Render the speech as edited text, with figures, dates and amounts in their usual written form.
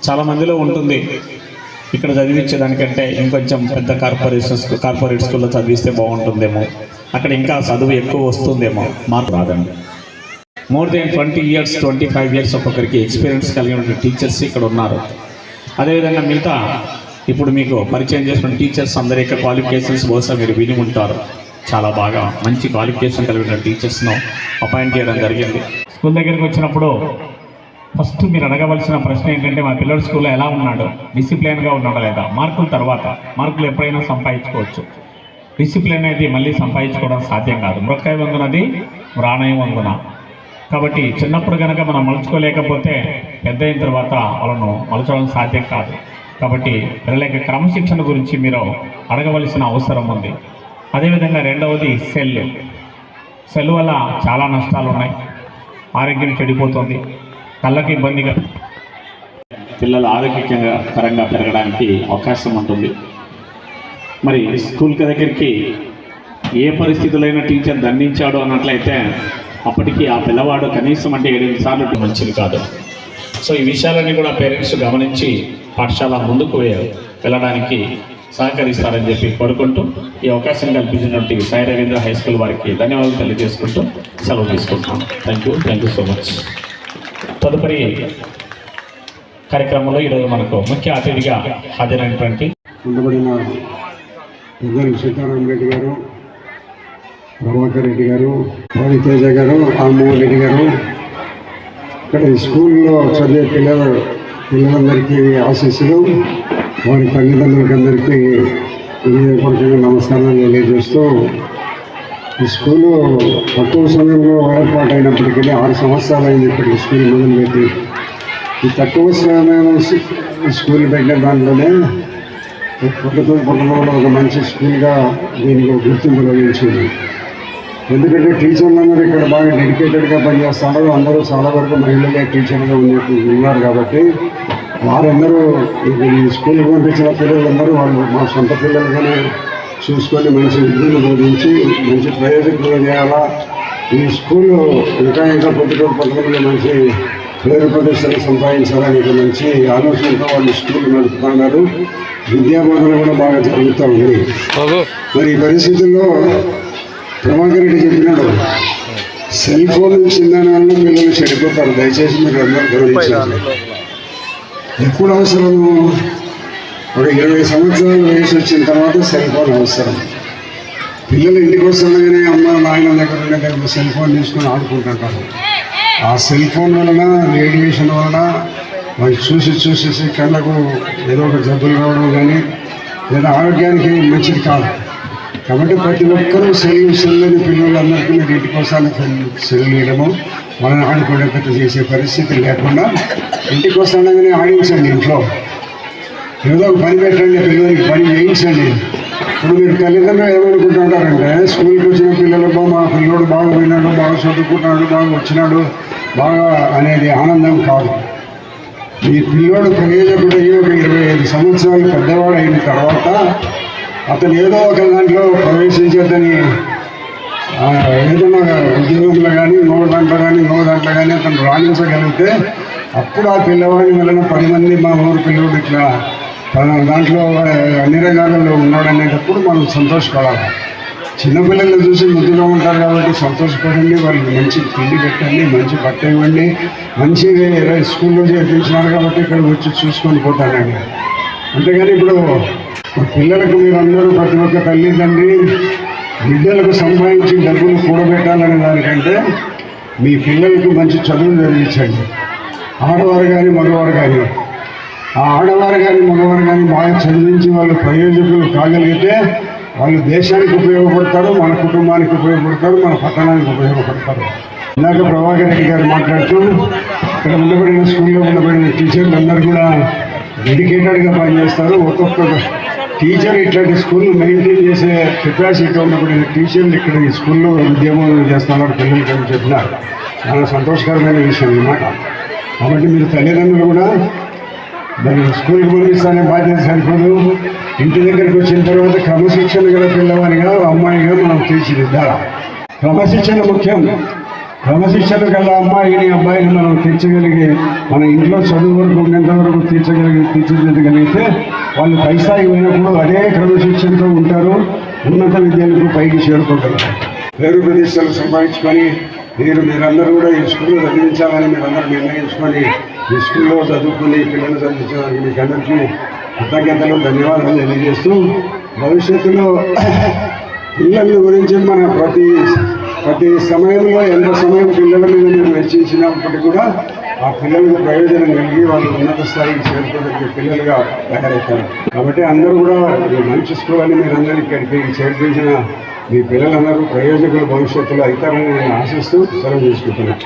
చాలా మందిలో ఉంటుంది. ఇక్కడ చదివించేదానికంటే ఇంకొంచెం పెద్ద కార్పొరేట్ స్కూల్లో చదివిస్తే బాగుంటుందేమో, అక్కడ ఇంకా చదువు ఎక్కువ వస్తుందేమో. మార్పు రాదండి. మోర్ దెన్ 20 years 25 years ఒక్కొక్కరికి ఎక్స్పీరియన్స్ కలిగిన టీచర్స్ ఇక్కడ ఉన్నారు. అదేవిధంగా మిగతా ఇప్పుడు మీకు పరిచయం చేసిన టీచర్స్ అందరి యొక్క క్వాలిఫికేషన్స్ బహుశా మీరు విని ఉంటారు. చాలా బాగా మంచి క్వాలిఫికేషన్ కలిగిన టీచర్స్ను అపాయింట్ చేయడం జరిగింది. స్కూల్ దగ్గరికి వచ్చినప్పుడు ఫస్ట్ మీరు అడగవలసిన ప్రశ్న ఏంటంటే, మా పిల్లడు స్కూల్లో ఎలా ఉన్నాడు, డిసిప్లిన్గా ఉన్నాడా లేదా. మార్కుల తర్వాత మార్కులు ఎప్పుడైనా సంపాదించుకోవచ్చు, డిసిప్లిన్ అనేది మళ్ళీ సంపాదించుకోవడం సాధ్యం కాదు. మృక్కాయ వంగునది రాణయం వంగున. కాబట్టి చిన్నప్పుడు కనుక మనం మలుచుకోలేకపోతే పెద్ద అయిన తర్వాత వాళ్ళను మలచడం సాధ్యం కాదు. కాబట్టి పిల్లల యొక్క క్రమశిక్షణ గురించి మీరు అడగవలసిన అవసరం ఉంది. అదేవిధంగా రెండవది సెల్ వల్ల చాలా నష్టాలు ఉన్నాయి. ఆరోగ్యం చెడిపోతుంది, కళ్ళకి ఇబ్బందిగా, పిల్లలు ఆరోగ్యకరంగా పెరగడానికి అవకాశం ఉంటుంది. మరి స్కూల్ దగ్గరికి ఏ పరిస్థితులైన టీచర్ దండించాడు అన్నట్లయితే అప్పటికి ఆ పిల్లవాడు కనీసం అంటే 7 సార్లు మంచిది కాదు. సో ఈ విషయాలన్నీ కూడా పేరెంట్స్ గమనించి పాఠశాల ముందుకు వెళ్ళడానికి సహకరిస్తారని చెప్పి కోరుకుంటూ ఈ అవకాశం కల్పించినటువంటి సాయి రవీంద్ర హై స్కూల్ వారికి ధన్యవాదాలు తెలియజేసుకుంటూ సెలవు తీసుకుంటున్నాను. Thank you so much. తదుపరి కార్యక్రమంలో ఈరోజు మనకు ముఖ్య అతిథిగా హాజరైనటువంటి ఉండబడిన సీతారాం రెడ్డి గారు, ప్రభాకర్ రెడ్డి గారు, తేజ గారు, రామ్మోహన్ రెడ్డి గారు, ఇక్కడ స్కూల్లో చదివే పిల్లలందరికీ ఆశీస్సులు, వారి తల్లిదండ్రులకి అందరికీ హృదయపూర్వకంగా నమస్కారాలు తెలియజేస్తూ, ఈ స్కూలు తక్కువ సమయంలో ఏర్పాటైనప్పటికీ 6 సంవత్సరాలు అయింది ఇప్పటికి స్కూల్ మొదలుపెట్టి. ఈ తక్కువ సమయంలో స్కూల్ పెట్టిన దాంట్లోనే పుట్టలో ఒక మంచి స్కూల్గా దీనికి గుర్తింపు లభించింది. ఎందుకంటే టీచర్లందరూ ఇక్కడ బాగా డెడికేటెడ్గా పనిచేస్తున్నారు. అందరూ చాలా వరకు మహిళలే టీచర్గా ఉన్నారు కాబట్టి వారందరూ ఈ స్కూల్కి పంపించిన పిల్లలందరూ వాళ్ళు మా సొంత పిల్లలుగానే చూసుకొని మంచి విద్యను బోధించి మంచి ప్రయోజకులు చేయాలా, ఈ స్కూలు ఇంకా పొద్దుటూరు మంచి పేరు ప్రతిష్టలు సంపాదించాలని మంచి ఆలోచనతో వాళ్ళు స్కూల్ నడుపుతున్నారు. విద్యాబోధన కూడా బాగా జరుగుతూ ఉంది. మరి ఈ పరిస్థితుల్లో ప్రభాకర్ రెడ్డి చెప్పినాడు, సెల్ ఫోన్ ఇచ్చిందని వల్ల పిల్లలు చెడిపోతారు. దయచేసి మీరు అందరూ గమనించాలి. ఎప్పుడు అవసరము? ఒక 20 సంవత్సరాలు వయసు వచ్చిన తర్వాత సెల్ ఫోన్ అవసరం. పిల్లలు ఇంటికి వస్తుండగానే అమ్మ నాయన దగ్గర సెల్ ఫోన్ తీసుకొని ఆడుకుంటుంటారు. ఆ సెల్ ఫోన్ వలన, రేడియేషన్ వలన వాళ్ళు చూసి కళ్ళకు ఏదో ఒక జబ్బులు రావడం కానీ లేదా ఆరోగ్యానికి మంచిది కాదు. కాబట్టి ప్రతి ఒక్కరూ సెల్లని పిల్లలందరికీ మీరు ఇంటికి వస్తానికి సెల్ వేయడము, వాళ్ళని ఆడుకునేటట్టు చేసే పరిస్థితి లేకుండా ఇంటికి వస్తుండగానే ఆడించండి. ఇంట్లో ఏదో ఒక పని పెట్టండి, పిల్లలకి పని చేయించండి. ఇప్పుడు మీరు తల్లిదండ్రులు ఏమనుకుంటుంటారంటే, స్కూల్కి వచ్చిన పిల్లలు మా పిల్లడు బాగా విన్నాడు, బాగా చదువుకుంటున్నాడు, బాగా వచ్చినాడు బాగా అనేది ఆనందం కాదు. ఈ పిల్లోడు ప్రయోజకుడు అయ్యి ఒక 25 సంవత్సరాలు పెద్దవాడు అయిన తర్వాత అతను ఏదో ఒక దాంట్లో ప్రవేశించొద్దని ఏదైనా ఉద్యోగంలో కానీ ఇంకో దాంట్లో కానీ అతను రాణించగలిగితే అప్పుడు ఆ పిల్లవాడి వలన 10 మంది మా ఊరు పిల్లడు ఇట్లా దాంట్లో అన్ని రంగాలలో ఉన్నాడనేటప్పుడు మనం సంతోషపడాలి. చిన్నపిల్లలు చూసి ముద్దుగా ఉంటారు కాబట్టి సంతోషపడండి, వాళ్ళకి మంచి తిండి పెట్టండి, మంచి బట్ట ఇవ్వండి, మంచి స్కూల్లో చేర్పించినారు కాబట్టి ఇక్కడ వచ్చి చూసుకొని పోతానండి. అంతేగాని ఇప్పుడు పిల్లలకు మీరందరూ ప్రతి ఒక్క తల్లిదండ్రి బిడ్డలకు సంపాదించి డబ్బులు కూడబెట్టాలనే దానికంటే మీ పిల్లలకు మంచి చదువులు చదివించండి. ఆడవారు కానీ మగవారు కానీ, ఆ ఆడవారు కానీ మగవారు కానీ బాగా చదివించి వాళ్ళు ప్రయోజకులు కాగలిగితే వాళ్ళు దేశానికి ఉపయోగపడతారు, మన కుటుంబానికి ఉపయోగపడతారు, మన పట్టణానికి ఉపయోగపడతారు. ఇందాక ప్రభాకర్ రెడ్డి గారు మాట్లాడుతూ ఇక్కడ ఉండబడిన స్కూల్లో ఉండబడిన టీచర్లు అందరూ కూడా డెడికేటెడ్గా పనిచేస్తారు. ఒక్కొక్క టీచర్ ఇట్లాంటి స్కూల్ మెయింటైన్ చేసే కెపాసిటీ ఉన్నబడిన టీచర్లు ఇక్కడ ఈ స్కూల్లో ఉద్యమం చేస్తున్నారు పిల్లలకి అని చెప్పినారు. చాలా సంతోషకరమైన విషయం అన్నమాట. కాబట్టి మీరు తల్లిదండ్రులు కూడా దాన్ని స్కూల్కి పంపిస్తానే బాధ్యత సరిపోదు. ఇంటి దగ్గరికి వచ్చిన తర్వాత క్రమశిక్షణ గల పిల్లవాడిగా అమ్మాయిగా మనం తీర్చిదిద్దాలి. క్రమశిక్షణ ముఖ్యం. క్రమశిక్షణ గల అమ్మాయిని అబ్బాయిని మనం తీర్చగలిగి మన ఇంట్లో చదువు వరకు ఉండేంత వరకు తీర్చిదిద్దగలిగితే వాళ్ళు పై స్థాయి పోయినప్పుడు అదే క్రమశిక్షణతో ఉంటారు, ఉన్నత విద్యలకు పైకి చేరుకుంటారు, పేరు ప్రతిష్టలు సంపాదించుకొని మీరందరూ కూడా ఈ స్కూల్లో చదివించాలని మీరందరూ నిర్ణయించుకొని ఈ స్కూల్లో చదువుకుని పిల్లలు చదివించడానికి మీకు అందరికీ కృతజ్ఞతలు ధన్యవాదాలు తెలియజేస్తూ భవిష్యత్తులో పిల్లల గురించి మన ప్రతి సమయంలో ఎంత సమయం పిల్లల మీద మీరు వెచ్చించినప్పటికీ కూడా ఆ పిల్లలకు ప్రయోజనం కలిగి వాళ్ళు ఉన్నత స్థాయికి చేరుకోగలిగే పిల్లలుగా తయారవుతారు. కాబట్టి అందరూ కూడా మంచి స్కూల్ అని మీరందరూ ఇక్కడికి చేర్పించిన మీ పిల్లలందరూ ప్రయోజకులు భవిష్యత్తులో అవుతారని నేను ఆశిస్తూ సెలవు తీసుకుంటున్నాను.